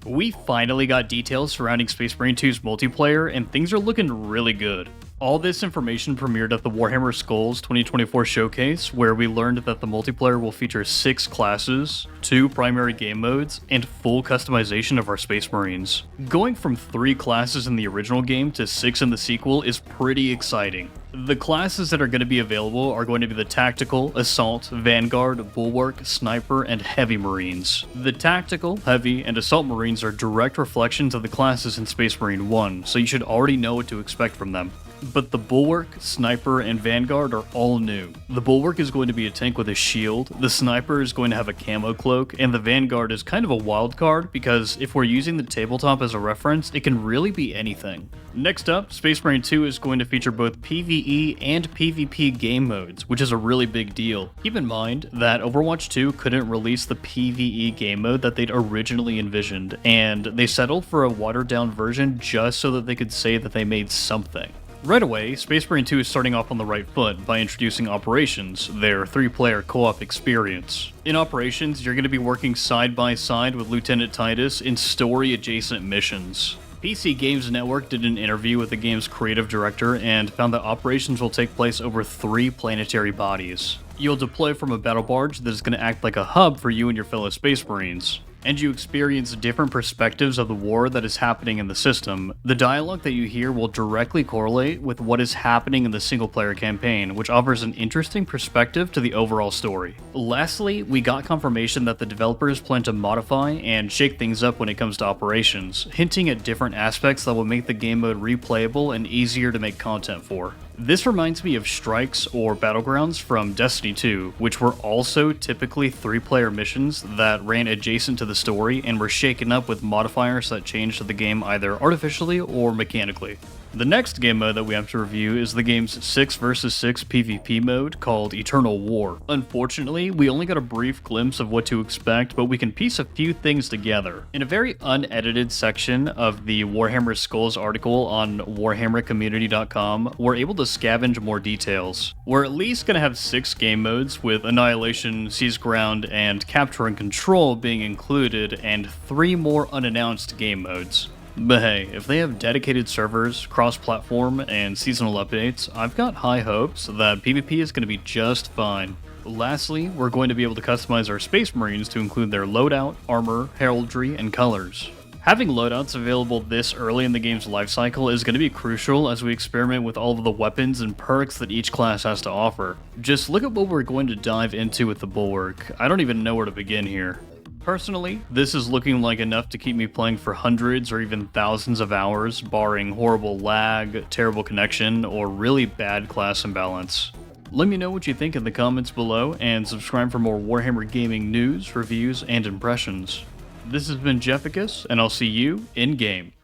We finally got details surrounding Space Marine 2's multiplayer, and things are looking really good. All this information premiered at the Warhammer Skulls 2024 showcase, where we learned that the multiplayer will feature 6 classes, 2 primary game modes, and full customization of our Space Marines. Going from 3 classes in the original game to 6 in the sequel is pretty exciting. The classes that are going to be available are going to be the Tactical, Assault, Vanguard, Bulwark, Sniper, and Heavy Marines. The Tactical, Heavy, and Assault Marines are direct reflections of the classes in Space Marine 1, so you should already know what to expect from them. But the Bulwark, Sniper, and Vanguard are all new. The Bulwark is going to be a tank with a shield, the Sniper is going to have a camo cloak, and the Vanguard is kind of a wild card because if we're using the tabletop as a reference, it can really be anything. Next up, Space Marine 2 is going to feature both PvE and PvP game modes, which is a really big deal. Keep in mind that Overwatch 2 couldn't release the PvE game mode that they'd originally envisioned, and they settled for a watered-down version just so that they could say that they made something. Right away, Space Marine 2 is starting off on the right foot by introducing Operations, their 3-player co-op experience. In Operations, you're going to be working side by side with Lieutenant Titus in story-adjacent missions. PC Games Network did an interview with the game's creative director and found that Operations will take place over 3 planetary bodies. You'll deploy from a battle barge that is going to act like a hub for you and your fellow Space Marines, and you experience different perspectives of the war that is happening in the system. The dialogue that you hear will directly correlate with what is happening in the single-player campaign, which offers an interesting perspective to the overall story. Lastly, we got confirmation that the developers plan to modify and shake things up when it comes to Operations, hinting at different aspects that will make the game mode replayable and easier to make content for. This reminds me of Strikes or Battlegrounds from Destiny 2, which were also typically 3-player missions that ran adjacent to the story and were shaken up with modifiers that changed the game either artificially or mechanically. The next game mode that we have to review is the game's 6 vs 6 PvP mode called Eternal War. Unfortunately, we only got a brief glimpse of what to expect, but we can piece a few things together. In a very unedited section of the Warhammer Skulls article on warhammercommunity.com, we're able to scavenge more details. We're at least going to have 6 game modes, with Annihilation, Seize Ground, and Capture and Control being included, and 3 more unannounced game modes. But hey, if they have dedicated servers, cross-platform, and seasonal updates, I've got high hopes that PvP is going to be just fine. Lastly, we're going to be able to customize our Space Marines to include their loadout, armor, heraldry, and colors. Having loadouts available this early in the game's lifecycle is going to be crucial as we experiment with all of the weapons and perks that each class has to offer. Just look at what we're going to dive into with the Bulwark. I don't even know where to begin here. Personally, this is looking like enough to keep me playing for hundreds or even thousands of hours, barring horrible lag, terrible connection, or really bad class imbalance. Let me know what you think in the comments below, and subscribe for more Warhammer gaming news, reviews, and impressions. This has been Jeficus, and I'll see you in-game.